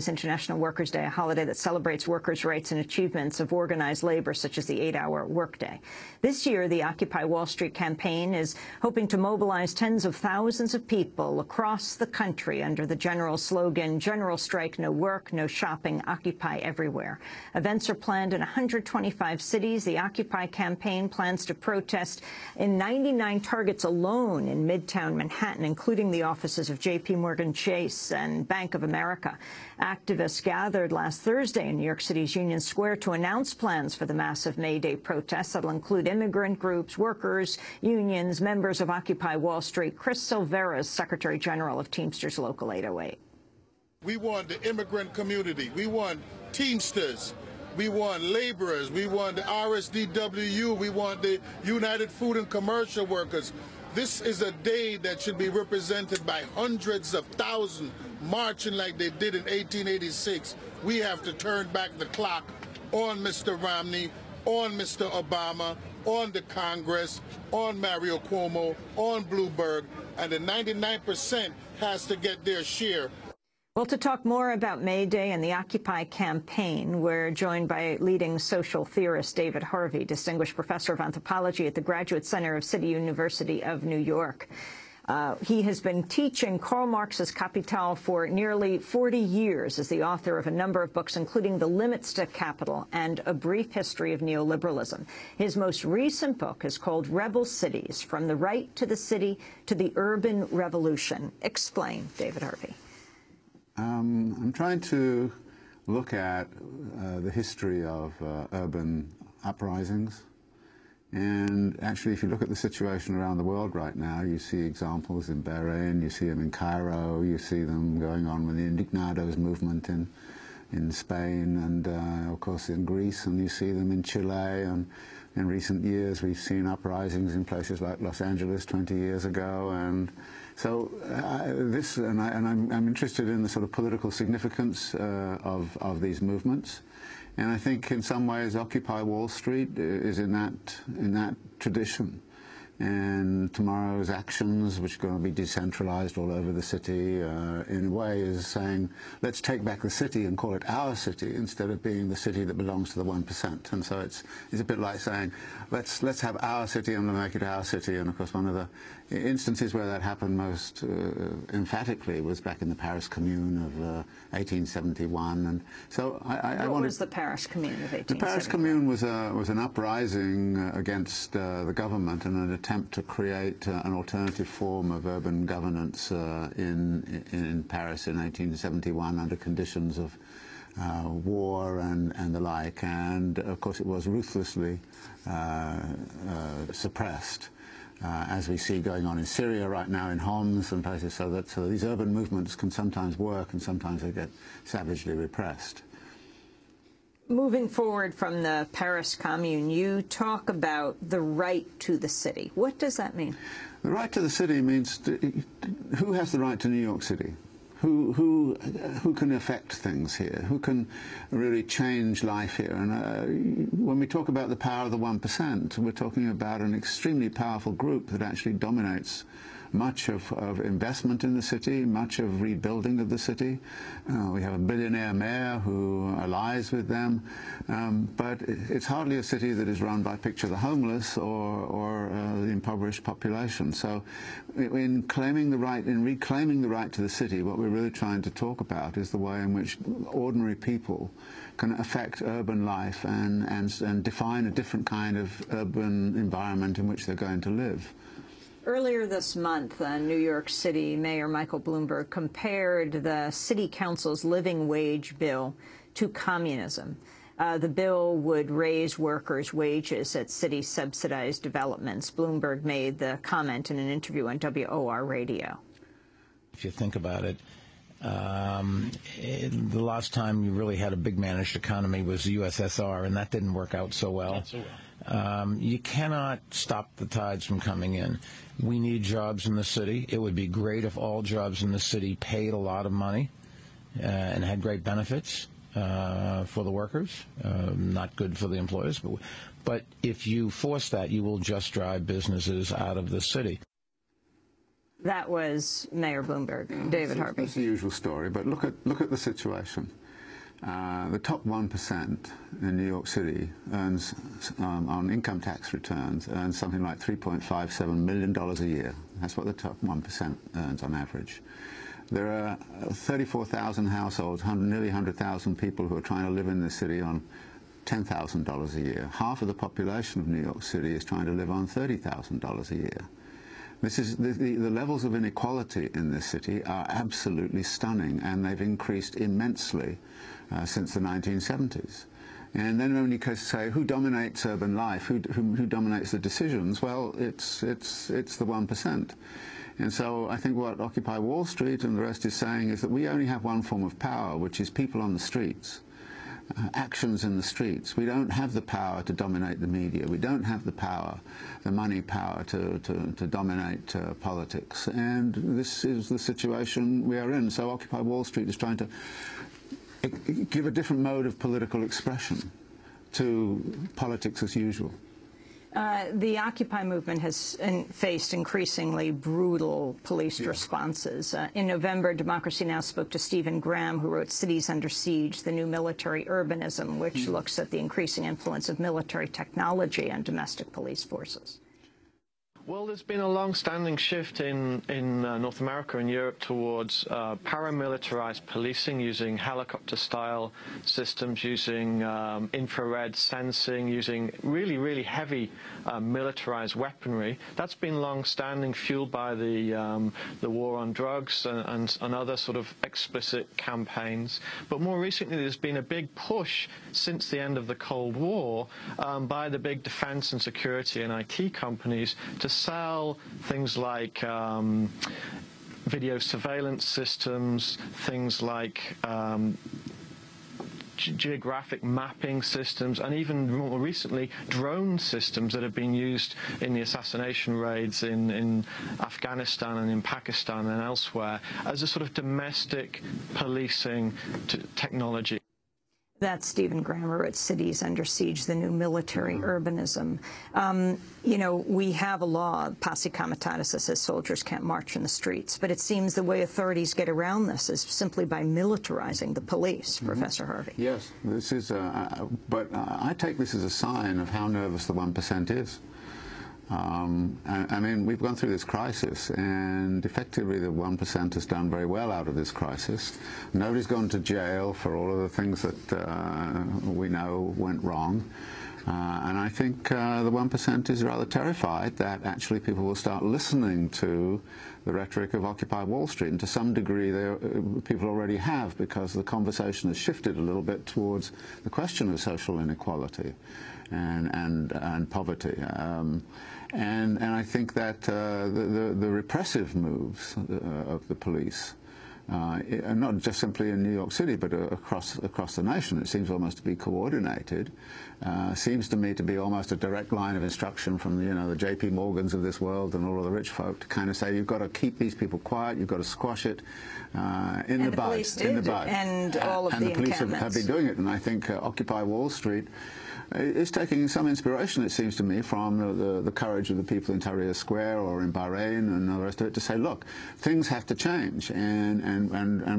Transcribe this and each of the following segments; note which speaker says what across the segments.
Speaker 1: International Workers' Day, a holiday that celebrates workers' rights and achievements of organized labor, such as the 8-hour workday. This year, the Occupy Wall Street campaign is hoping to mobilize tens of thousands of people across the country under the general slogan, "General Strike, No Work, No Shopping, Occupy Everywhere." Events are planned in 125 cities. The Occupy campaign plans to protest in 99 targets alone in Midtown Manhattan, including the offices of J.P. Morgan Chase and Bank of America. Activists gathered last Thursday in New York City's Union Square to announce plans for the massive May Day protests that will include immigrant groups, workers, unions, members of Occupy Wall Street. Chris Silvera's Secretary General of Teamsters Local 808.
Speaker 2: We want the immigrant community. We want Teamsters. We want laborers. We want the RSDWU. We want the United Food and Commercial Workers. This is a day that should be represented by hundreds of thousands marching like they did in 1886. We have to turn back the clock on Mr. Romney, on Mr. Obama, on the Congress, on Mario Cuomo, on Bloomberg, and the 99% has to get their share.
Speaker 1: Well, to talk more about May Day and the Occupy campaign, we're joined by leading social theorist David Harvey, distinguished professor of anthropology at the Graduate Center of City University of New York. He has been teaching Karl Marx's Kapital for nearly 40 years as the author of a number of books, including The Limits to Capital and A Brief History of Neoliberalism. His most recent book is called Rebel Cities, From the Right to the City to the Urban Revolution. Explain, David Harvey.
Speaker 3: I'm trying to look at the history of urban uprisings. And actually, if you look at the situation around the world right now, you see examples in Bahrain, you see them in Cairo, you see them going on with the Indignados movement in Spain and, of course, in Greece, and you see them in Chile. And in recent years, we've seen uprisings in places like Los Angeles 20 years ago. And so I'm interested in the sort of political significance of these movements. And I think in some ways Occupy Wall Street is in that tradition. And tomorrow's actions, which are going to be decentralized all over the city, in a way is saying, let's take back the city and call it our city instead of being the city that belongs to the 1%. And so it's a bit like saying, let's have our city and we'll make it our city. And of course, one of the instances where that happened most emphatically was back in the Paris Commune of 1871. And so
Speaker 1: what was the Paris Commune of 1871?
Speaker 3: The Paris Commune was an uprising against the government and an attempt to create an alternative form of urban governance in Paris in 1871 under conditions of war and the like. And of course it was ruthlessly suppressed. As we see going on in Syria right now, in Homs and places, so these urban movements can sometimes work and sometimes they get savagely repressed.
Speaker 1: Moving forward from the Paris Commune, you talk about the right to the city. What does that mean?
Speaker 3: The right to the city means who has the right to New York City? Who can affect things here? Who can really change life here? And when we talk about the power of the 1%, we're talking about an extremely powerful group that actually dominates much of investment in the city, much of rebuilding of the city. We have a billionaire mayor who allies with them, but it's hardly a city that is run by picture the homeless or the impoverished population. So in reclaiming the right to the city, what we're really trying to talk about is the way in which ordinary people can affect urban life and define a different kind of urban environment in which they're going to live.
Speaker 1: Earlier this month, New York City Mayor Michael Bloomberg compared the City Council's living wage bill to communism. The bill would raise workers' wages at city-subsidized developments. Bloomberg made the comment in an interview on WOR Radio.
Speaker 4: If you think about it, the last time you really had a big managed economy was the USSR, and that didn't work out so well. Not so well. You cannot stop the tides from coming in. We need jobs in the city. It would be great if all jobs in the city paid a lot of money and had great benefits for the workers. Not good for the employers. But if you force that, you will just drive businesses out of the city.
Speaker 1: That was Mayor Bloomberg, David Harvey.
Speaker 3: It's the usual story, but look at the situation. The top 1% in New York City earns, on income tax returns, earns something like $3.57 million a year. That's what the top 1% earns on average. There are 34,000 households, nearly 100,000 people who are trying to live in this city on $10,000 a year. Half of the population of New York City is trying to live on $30,000 a year. This is the levels of inequality in this city are absolutely stunning, and they've increased immensely since the 1970s. And then when you say who dominates urban life, who dominates the decisions, well, it's the 1%. And so I think what Occupy Wall Street and the rest is saying is that we only have one form of power, which is people on the streets. Actions in the streets. We don't have the power to dominate the media. We don't have the power, the money power to dominate politics. And this is the situation we are in. So Occupy Wall Street is trying to give a different mode of political expression to politics as usual.
Speaker 1: The Occupy movement has faced increasingly brutal police responses. In November, Democracy Now! Spoke to Stephen Graham, who wrote Cities Under Siege, the New Military Urbanism, which looks at the increasing influence of military technology on domestic police forces.
Speaker 5: Well, there's been a long-standing shift in North America and Europe towards paramilitarized policing, using helicopter-style systems, using infrared sensing, using really, really heavy militarized weaponry. That's been long-standing, fueled by the war on drugs and other sort of explicit campaigns. But more recently, there's been a big push since the end of the Cold War by the big defense and security and IT companies to sell things like video surveillance systems, things like geographic mapping systems, and even more recently drone systems that have been used in the assassination raids in Afghanistan and in Pakistan and elsewhere as a sort of domestic policing technology.
Speaker 1: That's Stephen Graham at Cities Under Siege, the New Military Urbanism. You know, we have a law, Posse Comitatus, that says soldiers can't march in the streets, but it seems the way authorities get around this is simply by militarizing the police, Professor Harvey.
Speaker 3: Yes, this is, but I take this as a sign of how nervous the 1% is. I mean, we've gone through this crisis, and effectively the 1% has done very well out of this crisis. Nobody's gone to jail for all of the things that we know went wrong. And I think the 1% is rather terrified that actually people will start listening to the rhetoric of Occupy Wall Street, and to some degree people already have, because the conversation has shifted a little bit towards the question of social inequality and poverty. And I think that the repressive moves of the police, not just simply in New York City, but across the nation, it seems almost to be coordinated. Seems to me to be almost a direct line of instruction from the J.P. Morgans of this world and all of the rich folk to kind of say, you've got to keep these people quiet, you've got to squash it in the bud.
Speaker 1: And all of the
Speaker 3: police have been doing it, and I think Occupy Wall Street is taking some inspiration, it seems to me, from the courage of the people in Tahrir Square or in Bahrain and the rest of it, to say, look, things have to change, and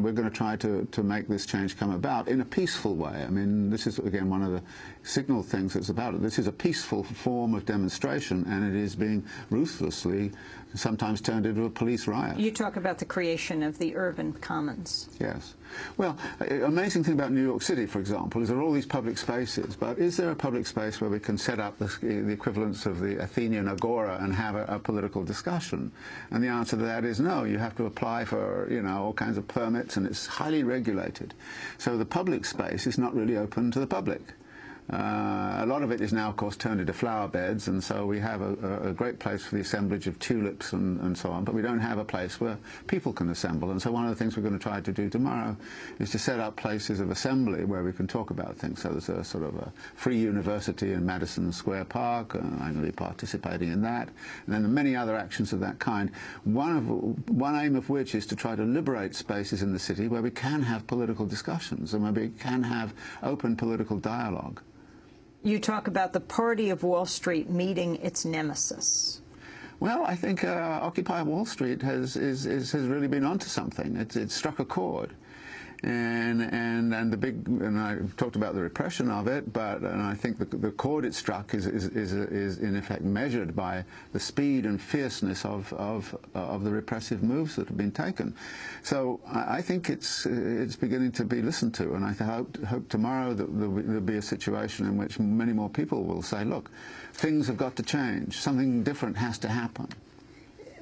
Speaker 3: we're going to try to make this change come about in a peaceful way. I mean, this is, again, one of the signal things that's about it. This is a peaceful form of demonstration, and it is being ruthlessly sometimes turned into a police riot.
Speaker 1: You talk about the creation of the urban commons.
Speaker 3: Yes. Well, amazing thing about New York City, for example, is there are all these public spaces, but is there a public space where we can set up the equivalence of the Athenian agora and have a political discussion? And the answer to that is no. You have to apply for, all kinds of permits, and it's highly regulated. So the public space is not really open to the public. A lot of it is now, of course, turned into flower beds, and so we have a great place for the assemblage of tulips and so on, but we don't have a place where people can assemble. And so one of the things we're going to try to do tomorrow is to set up places of assembly where we can talk about things. So there's a sort of a free university in Madison Square Park, and I'm going to be participating in that, and then many other actions of that kind, one aim of which is to try to liberate spaces in the city where we can have political discussions and where we can have open political dialogue. You
Speaker 1: talk about the party of Wall Street meeting its nemesis.
Speaker 3: Well, I think Occupy Wall Street has really been onto something. It's struck a chord. And I talked about the repression of it, and I think the chord it struck is in effect measured by the speed and fierceness of the repressive moves that have been taken. So I think it's beginning to be listened to, and I hope tomorrow that there'll be a situation in which many more people will say, look, things have got to change, something different has to happen.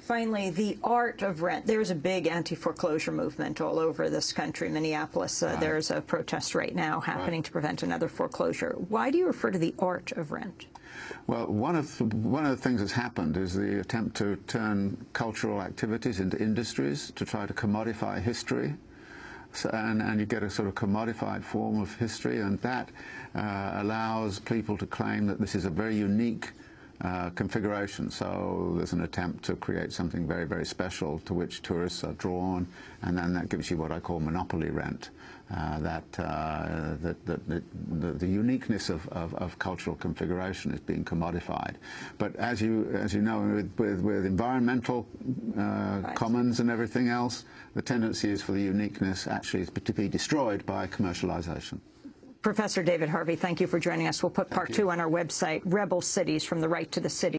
Speaker 1: Finally, the art of rent. There's a big anti-foreclosure movement all over this country. Minneapolis, there's a protest right now happening to prevent another foreclosure. Why do you refer to the art of rent?
Speaker 3: Well, one of the things that's happened is the attempt to turn cultural activities into industries, to try to commodify history. So, and you get a sort of commodified form of history, and that allows people to claim that this is a very unique configuration. So there's an attempt to create something very, very special to which tourists are drawn, and then that gives you what I call monopoly rent. The uniqueness of cultural configuration is being commodified. But as you know, with environmental commons and everything else, the tendency is for the uniqueness actually to be destroyed by commercialization.
Speaker 1: Professor David Harvey, thank you for joining us. We'll put part 2 on our website, Rebel Cities, From the Right to the City.